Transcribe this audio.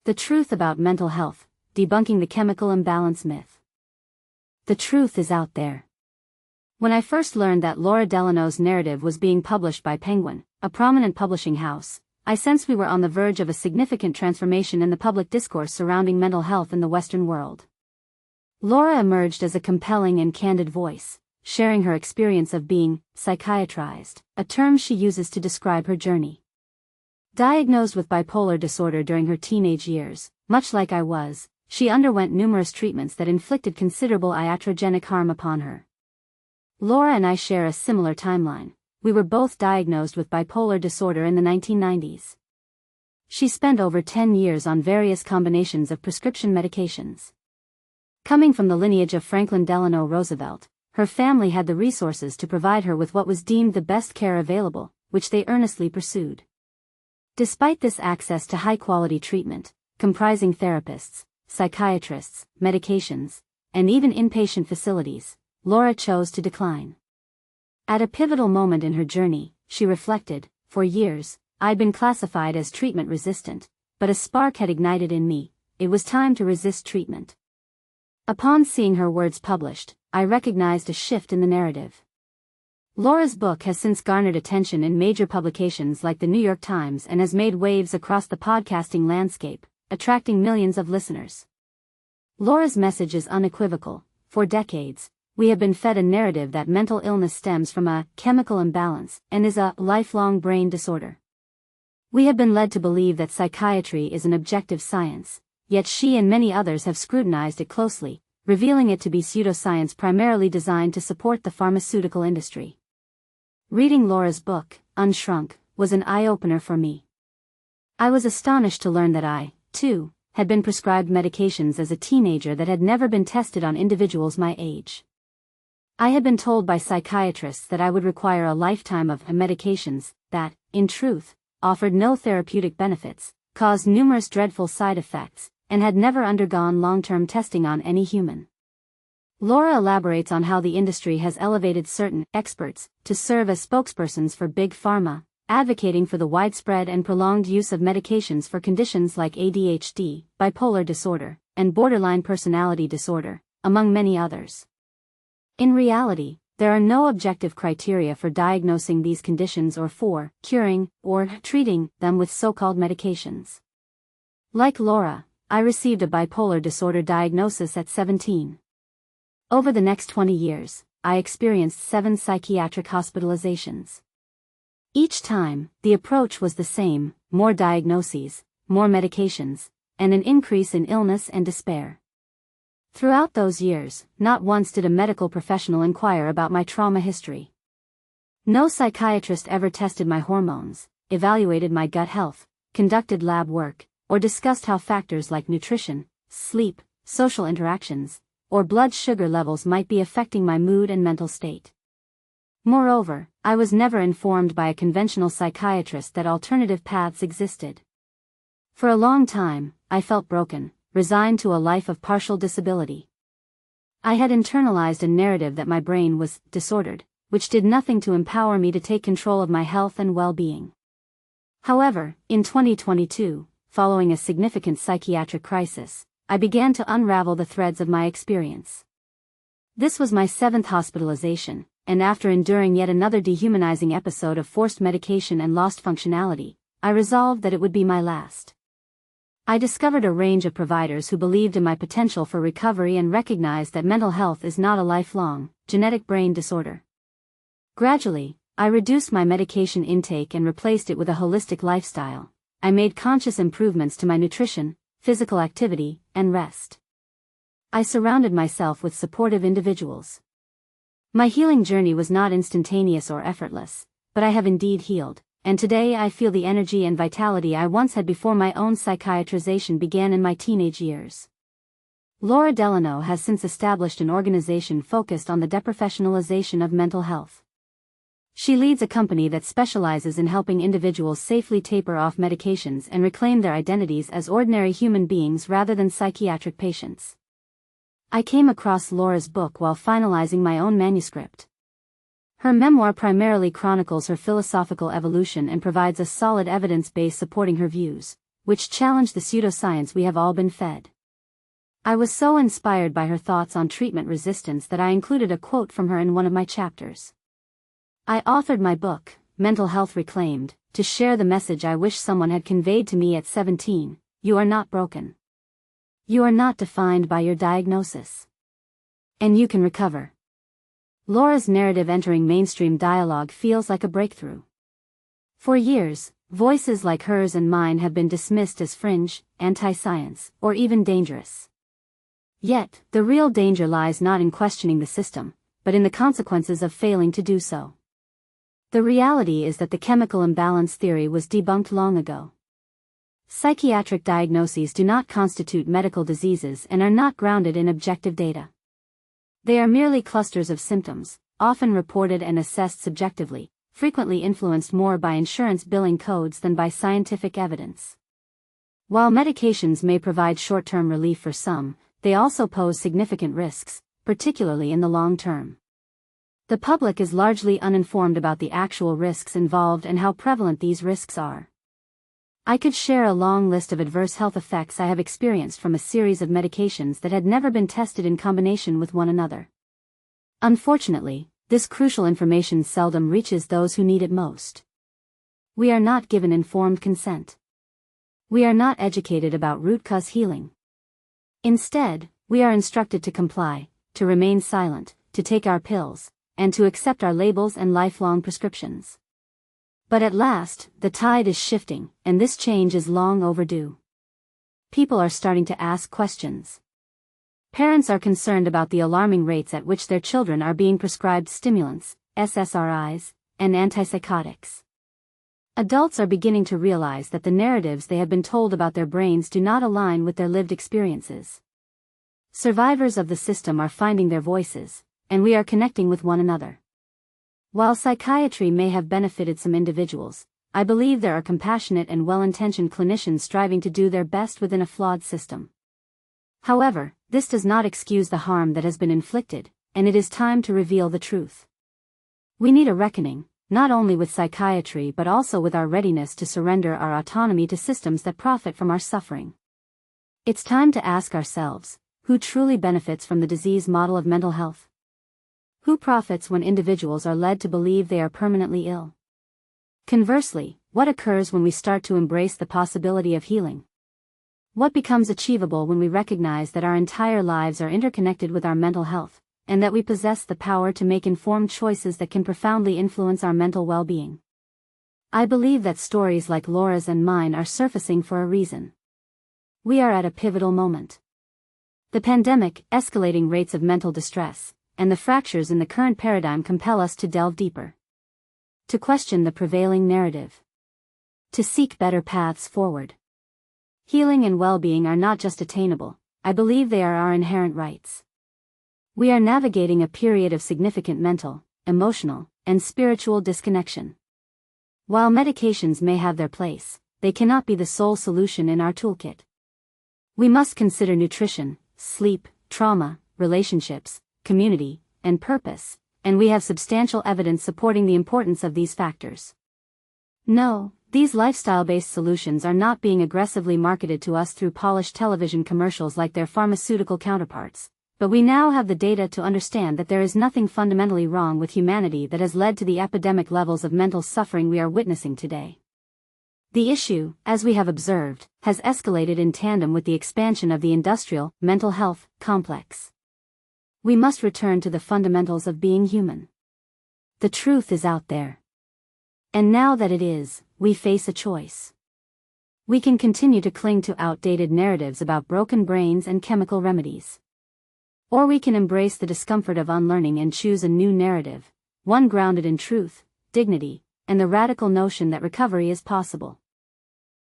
The truth about mental health, debunking the chemical imbalance myth. The truth is out there. When I first learned that Laura Delano's narrative was being published by Penguin, a prominent publishing house, I sensed we were on the verge of a significant transformation in the public discourse surrounding mental health in the Western world. Laura emerged as a compelling and candid voice, sharing her experience of being psychiatrized, a term she uses to describe her journey. Diagnosed with bipolar disorder during her teenage years, much like I was, she underwent numerous treatments that inflicted considerable iatrogenic harm upon her. Laura and I share a similar timeline. We were both diagnosed with bipolar disorder in the 1990s. She spent over 10 years on various combinations of prescription medications. Coming from the lineage of Franklin Delano Roosevelt, her family had the resources to provide her with what was deemed the best care available, which they earnestly pursued. Despite this access to high-quality treatment, comprising therapists, psychiatrists, medications, and even inpatient facilities, Laura chose to decline. At a pivotal moment in her journey, she reflected, "For years, I'd been classified as treatment-resistant, but a spark had ignited in me. It was time to resist treatment." Upon seeing her words published, I recognized a shift in the narrative. Laura's book has since garnered attention in major publications like the New York Times and has made waves across the podcasting landscape, attracting millions of listeners. Laura's message is unequivocal. For decades, we have been fed a narrative that mental illness stems from a chemical imbalance and is a lifelong brain disorder. We have been led to believe that psychiatry is an objective science, yet she and many others have scrutinized it closely, revealing it to be pseudoscience primarily designed to support the pharmaceutical industry. Reading Laura's book, Unshrunk, was an eye-opener for me. I was astonished to learn that I, too, had been prescribed medications as a teenager that had never been tested on individuals my age. I had been told by psychiatrists that I would require a lifetime of medications that, in truth, offered no therapeutic benefits, caused numerous dreadful side effects, and had never undergone long-term testing on any human. Laura elaborates on how the industry has elevated certain experts to serve as spokespersons for Big Pharma, advocating for the widespread and prolonged use of medications for conditions like ADHD, bipolar disorder, and borderline personality disorder, among many others. In reality, there are no objective criteria for diagnosing these conditions or for curing or treating them with so-called medications. Like Laura, I received a bipolar disorder diagnosis at 17. Over the next 20 years, I experienced 7 psychiatric hospitalizations. Each time, the approach was the same: more diagnoses, more medications, and an increase in illness and despair. Throughout those years, not once did a medical professional inquire about my trauma history. No psychiatrist ever tested my hormones, evaluated my gut health, conducted lab work, or discussed how factors like nutrition, sleep, social interactions, or blood sugar levels might be affecting my mood and mental state. Moreover, I was never informed by a conventional psychiatrist that alternative paths existed. For a long time, I felt broken, resigned to a life of partial disability. I had internalized a narrative that my brain was disordered, which did nothing to empower me to take control of my health and well-being. However, in 2022, following a significant psychiatric crisis, I began to unravel the threads of my experience. This was my 7th hospitalization, and after enduring yet another dehumanizing episode of forced medication and lost functionality, I resolved that it would be my last. I discovered a range of providers who believed in my potential for recovery and recognized that mental health is not a lifelong, genetic brain disorder. Gradually, I reduced my medication intake and replaced it with a holistic lifestyle. I made conscious improvements to my nutrition, physical activity, and rest. I surrounded myself with supportive individuals. My healing journey was not instantaneous or effortless, but I have indeed healed, and today I feel the energy and vitality I once had before my own psychiatrization began in my teenage years. Laura Delano has since established an organization focused on the deprofessionalization of mental health. She leads a company that specializes in helping individuals safely taper off medications and reclaim their identities as ordinary human beings rather than psychiatric patients. I came across Laura's book while finalizing my own manuscript. Her memoir primarily chronicles her philosophical evolution and provides a solid evidence base supporting her views, which challenge the pseudoscience we have all been fed. I was so inspired by her thoughts on treatment resistance that I included a quote from her in one of my chapters. I authored my book, Mental Health Reclaimed, to share the message I wish someone had conveyed to me at 17, you are not broken. You are not defined by your diagnosis. And you can recover. Laura's narrative entering mainstream dialogue feels like a breakthrough. For years, voices like hers and mine have been dismissed as fringe, anti-science, or even dangerous. Yet, the real danger lies not in questioning the system, but in the consequences of failing to do so. The reality is that the chemical imbalance theory was debunked long ago. Psychiatric diagnoses do not constitute medical diseases and are not grounded in objective data. They are merely clusters of symptoms, often reported and assessed subjectively, frequently influenced more by insurance billing codes than by scientific evidence. While medications may provide short-term relief for some, they also pose significant risks, particularly in the long term. The public is largely uninformed about the actual risks involved and how prevalent these risks are. I could share a long list of adverse health effects I have experienced from a series of medications that had never been tested in combination with one another. Unfortunately, this crucial information seldom reaches those who need it most. We are not given informed consent. We are not educated about root cause healing. Instead, we are instructed to comply, to remain silent, to take our pills, and to accept our labels and lifelong prescriptions. But at last, the tide is shifting, and this change is long overdue. People are starting to ask questions. Parents are concerned about the alarming rates at which their children are being prescribed stimulants, SSRIs, and antipsychotics. Adults are beginning to realize that the narratives they have been told about their brains do not align with their lived experiences. Survivors of the system are finding their voices, and we are connecting with one another. While psychiatry may have benefited some individuals, I believe there are compassionate and well-intentioned clinicians striving to do their best within a flawed system. However, this does not excuse the harm that has been inflicted, and it is time to reveal the truth. We need a reckoning, not only with psychiatry but also with our readiness to surrender our autonomy to systems that profit from our suffering. It's time to ask ourselves, who truly benefits from the disease model of mental health? Who profits when individuals are led to believe they are permanently ill? Conversely, what occurs when we start to embrace the possibility of healing? What becomes achievable when we recognize that our entire lives are interconnected with our mental health, and that we possess the power to make informed choices that can profoundly influence our mental well-being? I believe that stories like Laura's and mine are surfacing for a reason. We are at a pivotal moment. The pandemic, escalating rates of mental distress, and the fractures in the current paradigm compel us to delve deeper. To question the prevailing narrative. To seek better paths forward. Healing and well-being are not just attainable, I believe they are our inherent rights. We are navigating a period of significant mental, emotional, and spiritual disconnection. While medications may have their place, they cannot be the sole solution in our toolkit. We must consider nutrition, sleep, trauma, relationships, community, and purpose, and we have substantial evidence supporting the importance of these factors. No, these lifestyle-based solutions are not being aggressively marketed to us through polished television commercials like their pharmaceutical counterparts, but we now have the data to understand that there is nothing fundamentally wrong with humanity that has led to the epidemic levels of mental suffering we are witnessing today. The issue, as we have observed, has escalated in tandem with the expansion of the industrial, mental health, complex. We must return to the fundamentals of being human. The truth is out there. And now that it is, we face a choice. We can continue to cling to outdated narratives about broken brains and chemical remedies. Or we can embrace the discomfort of unlearning and choose a new narrative, one grounded in truth, dignity, and the radical notion that recovery is possible.